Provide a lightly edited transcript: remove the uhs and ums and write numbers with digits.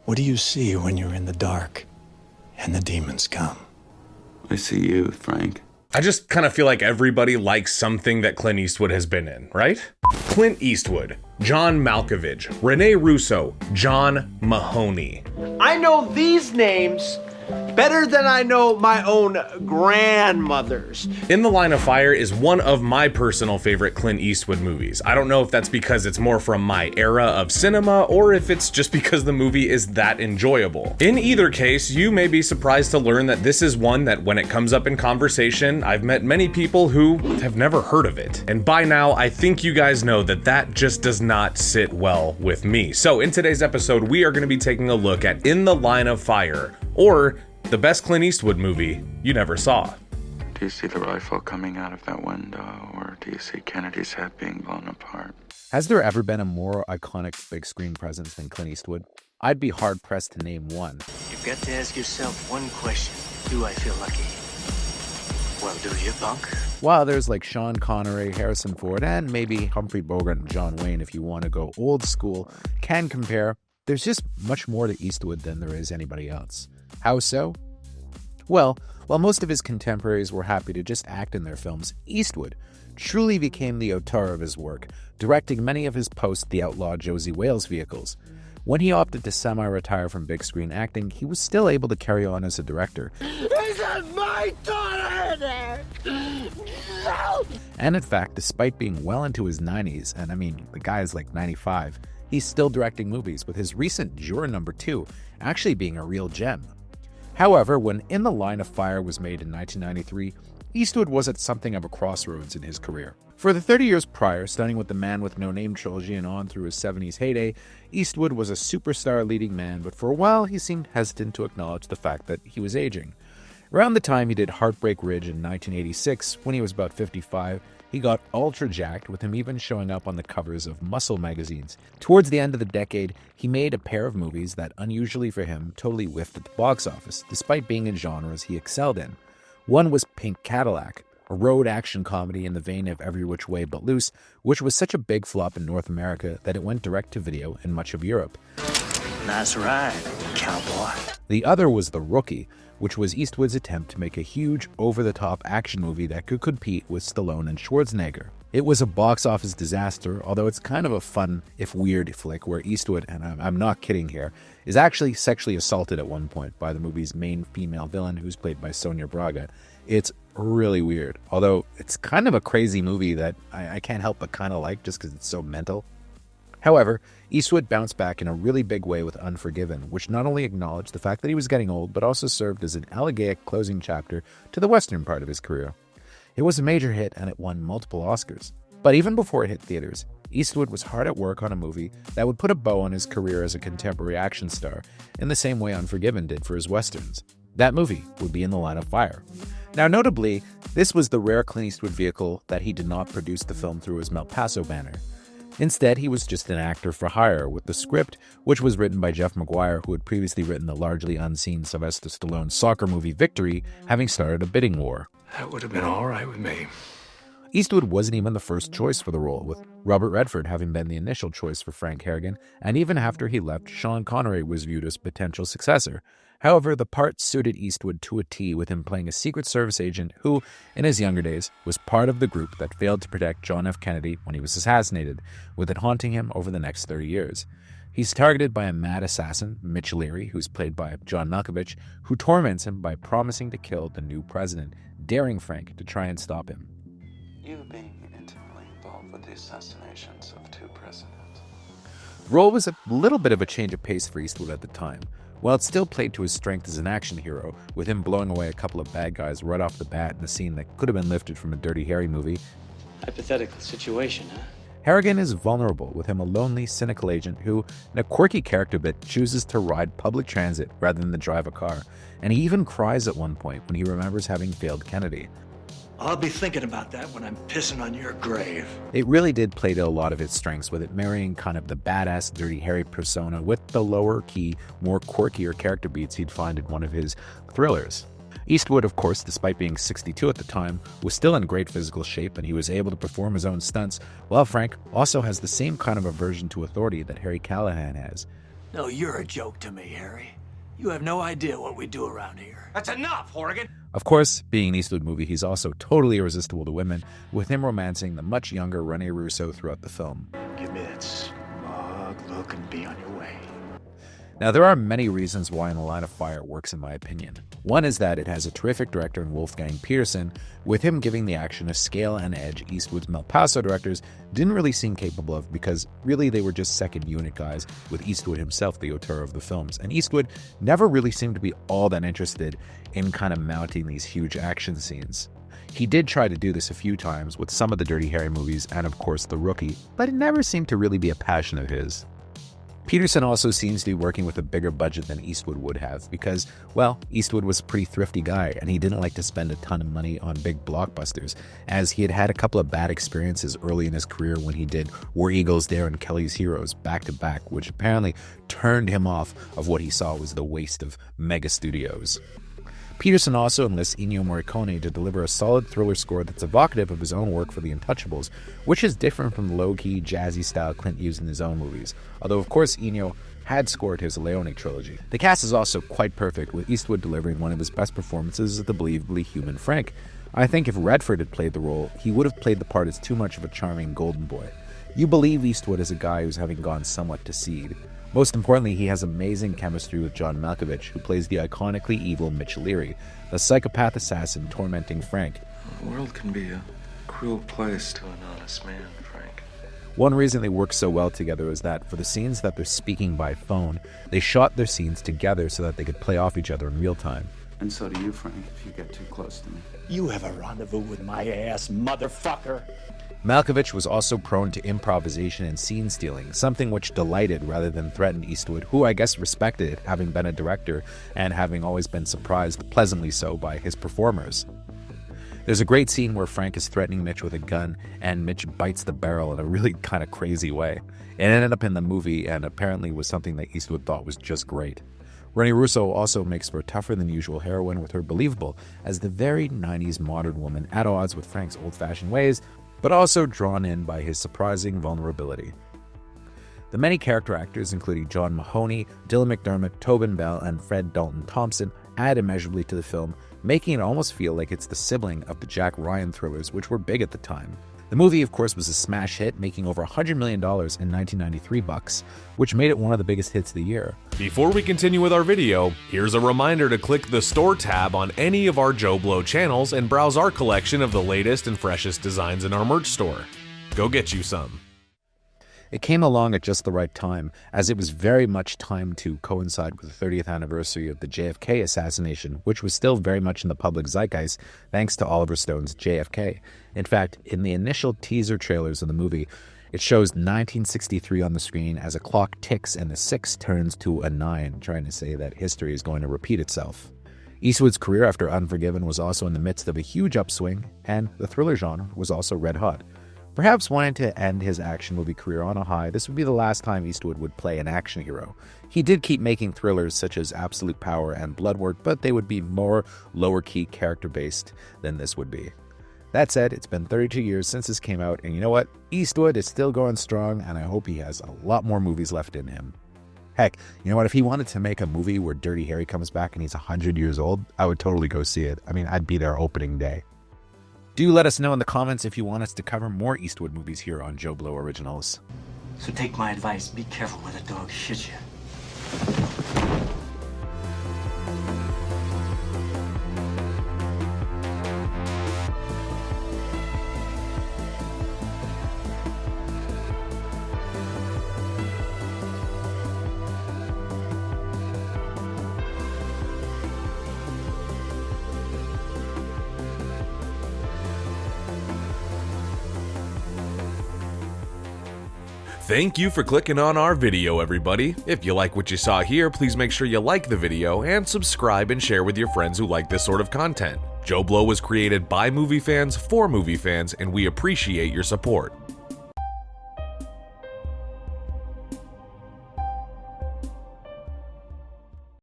What do you see when you're in the dark and the demons come? I see you, Frank. I just kind of feel like everybody likes something that Clint Eastwood has been in, right? Clint Eastwood, John Malkovich, Rene Russo, John Mahoney. I know these names better than I know my own grandmother's. In the Line of Fire is one of my personal favorite Clint Eastwood movies. I don't know if that's because it's more from my era of cinema or if it's just because the movie is that enjoyable. In either case, you may be surprised to learn that this is one that when it comes up in conversation, I've met many people who have never heard of it. And by now, I think you guys know that that just does not sit well with me. So in today's episode, we are going to be taking a look at In the Line of Fire, or the best Clint Eastwood movie you never saw. Do you see the rifle coming out of that window, or do you see Kennedy's head being blown apart? Has there ever been a more iconic big screen presence than Clint Eastwood? I'd be hard-pressed to name one. You've got to ask yourself one question. Do I feel lucky? Well, do you, punk? While there's like Sean Connery, Harrison Ford, and maybe Humphrey Bogart and John Wayne if you want to go old school, can compare, there's just much more to Eastwood than there is anybody else. How so? Well, while most of his contemporaries were happy to just act in their films, Eastwood truly became the auteur of his work, directing many of his post-The Outlaw Josie Wales vehicles. When he opted to semi-retire from big screen acting, he was still able to carry on as a director. Isn't my daughter in there? No! And in fact, despite being well into his 90s, and I mean, the guy is like 95, he's still directing movies, with his recent Juror No. 2 actually being a real gem. However, when In the Line of Fire was made in 1993, Eastwood was at something of a crossroads in his career. For the 30 years prior, starting with The Man with No Name trilogy and on through his 70s heyday, Eastwood was a superstar leading man, but for a while he seemed hesitant to acknowledge the fact that he was aging. Around the time he did Heartbreak Ridge in 1986, when he was about 55, he got ultra jacked, with him even showing up on the covers of Muscle magazines. Towards the end of the decade, he made a pair of movies that, unusually for him, totally whiffed at the box office, despite being in genres he excelled in. One was Pink Cadillac, a road action comedy in the vein of Every Which Way But Loose, which was such a big flop in North America that it went direct to video in much of Europe. Nice ride, cowboy. The other was The Rookie, which was Eastwood's attempt to make a huge, over-the-top action movie that could compete with Stallone and Schwarzenegger. It was a box office disaster, although it's kind of a fun, if weird, flick where Eastwood, and I'm not kidding here, is actually sexually assaulted at one point by the movie's main female villain, who's played by Sonia Braga. It's really weird, although it's kind of a crazy movie that I can't help but kind of like just because it's so mental. However, Eastwood bounced back in a really big way with Unforgiven, which not only acknowledged the fact that he was getting old, but also served as an elegiac closing chapter to the Western part of his career. It was a major hit and it won multiple Oscars. But even before it hit theaters, Eastwood was hard at work on a movie that would put a bow on his career as a contemporary action star in the same way Unforgiven did for his Westerns. That movie would be In the Line of Fire. Now, notably, this was the rare Clint Eastwood vehicle that he did not produce the film through his Malpaso banner. Instead, he was just an actor for hire, with the script, which was written by Jeff McGuire, who had previously written the largely unseen Sylvester Stallone soccer movie Victory, having started a bidding war. That would have been all right with me. Eastwood wasn't even the first choice for the role, with Robert Redford having been the initial choice for Frank Harrigan, and even after he left, Sean Connery was viewed as potential successor. However, the part suited Eastwood to a T, with him playing a Secret Service agent who, in his younger days, was part of the group that failed to protect John F. Kennedy when he was assassinated, with it haunting him over the next 30 years. He's targeted by a mad assassin, Mitch Leary, who's played by John Malkovich, who torments him by promising to kill the new president, daring Frank to try and stop him. You being intimately involved with the assassinations of two presidents. The role was a little bit of a change of pace for Eastwood at the time. While it still played to his strength as an action hero, with him blowing away a couple of bad guys right off the bat in a scene that could have been lifted from a Dirty Harry movie, Hypothetical situation, huh? Harrigan is vulnerable, with him a lonely, cynical agent who, in a quirky character bit, chooses to ride public transit rather than drive a car, and he even cries at one point when he remembers having failed Kennedy. I'll be thinking about that when I'm pissing on your grave. It really did play to a lot of its strengths, with it marrying kind of the badass Dirty Harry persona with the lower-key, more quirkier character beats he'd find in one of his thrillers. Eastwood, of course, despite being 62 at the time, was still in great physical shape, and he was able to perform his own stunts, while Frank also has the same kind of aversion to authority that Harry Callahan has. No, you're a joke to me, Harry. You have no idea what we do around here. That's enough, Horrigan. Of course, being an Eastwood movie, he's also totally irresistible to women, with him romancing the much younger Rene Russo throughout the film. Give me that smug look and be on your way. Now, there are many reasons why In the Line of Fire works in my opinion. One is that it has a terrific director in Wolfgang Peterson, with him giving the action a scale and edge Eastwood's Malpaso directors didn't really seem capable of, because really they were just second unit guys, with Eastwood himself the auteur of the films, and Eastwood never really seemed to be all that interested in kind of mounting these huge action scenes. He did try to do this a few times with some of the Dirty Harry movies and of course The Rookie, but it never seemed to really be a passion of his. Peterson also seems to be working with a bigger budget than Eastwood would have because, well, Eastwood was a pretty thrifty guy and he didn't like to spend a ton of money on big blockbusters, as he had had a couple of bad experiences early in his career when he did War Eagles Dare and Kelly's Heroes back to back, which apparently turned him off of what he saw was the waste of mega studios. Peterson also enlists Ennio Morricone to deliver a solid thriller score that's evocative of his own work for The Untouchables, which is different from the low-key, jazzy style Clint used in his own movies, although of course Ennio had scored his Leone trilogy. The cast is also quite perfect, with Eastwood delivering one of his best performances as the believably human Frank. I think if Redford had played the role, he would have played the part as too much of a charming golden boy. You believe Eastwood as a guy who's having gone somewhat to seed. Most importantly, he has amazing chemistry with John Malkovich, who plays the iconically evil Mitch Leary, the psychopath assassin tormenting Frank. The world can be a cruel place to an honest man, Frank. One reason they work so well together is that for the scenes that they're speaking by phone, they shot their scenes together so that they could play off each other in real time. And so do you, Frank, if you get too close to me. You have a rendezvous with my ass, motherfucker. Malkovich was also prone to improvisation and scene stealing, something which delighted rather than threatened Eastwood, who I guess respected it, having been a director and having always been surprised, pleasantly so, by his performers. There's a great scene where Frank is threatening Mitch with a gun, and Mitch bites the barrel in a really kind of crazy way. It ended up in the movie, and apparently was something that Eastwood thought was just great. Rene Russo also makes for a tougher than usual heroine, with her believable as the very 90s modern woman at odds with Frank's old-fashioned ways, but also drawn in by his surprising vulnerability. The many character actors, including John Mahoney, Dylan McDermott, Tobin Bell, and Fred Dalton Thompson, add immeasurably to the film, making it almost feel like it's the sibling of the Jack Ryan thrillers, which were big at the time. The movie, of course, was a smash hit, making over $100 million in 1993 bucks, which made it one of the biggest hits of the year. Before we continue with our video, here's a reminder to click the Store tab on any of our JoBlo channels and browse our collection of the latest and freshest designs in our merch store. Go get you some. It came along at just the right time, as it was very much timed to coincide with the 30th anniversary of the JFK assassination, which was still very much in the public zeitgeist thanks to Oliver Stone's JFK. In fact, in the initial teaser trailers of the movie, it shows 1963 on the screen as a clock ticks and the 6 turns to a 9, trying to say that history is going to repeat itself. Eastwood's career after Unforgiven was also in the midst of a huge upswing, and the thriller genre was also red hot. Perhaps wanting to end his action movie career on a high, this would be the last time Eastwood would play an action hero. He did keep making thrillers such as Absolute Power and Bloodwork, but they would be more lower-key character-based than this would be. That said, it's been 32 years since this came out, and you know what? Eastwood is still going strong, and I hope he has a lot more movies left in him. Heck, you know what? If he wanted to make a movie where Dirty Harry comes back and he's 100 years old, I would totally go see it. I mean, I'd be there opening day. Do let us know in the comments if you want us to cover more Eastwood movies here on JoBlo Originals. So take my advice, be careful where the dog shits you. Thank you for clicking on our video, everybody. If you like what you saw here, please make sure you like the video and subscribe and share with your friends who like this sort of content. JoBlo was created by movie fans for movie fans, and we appreciate your support.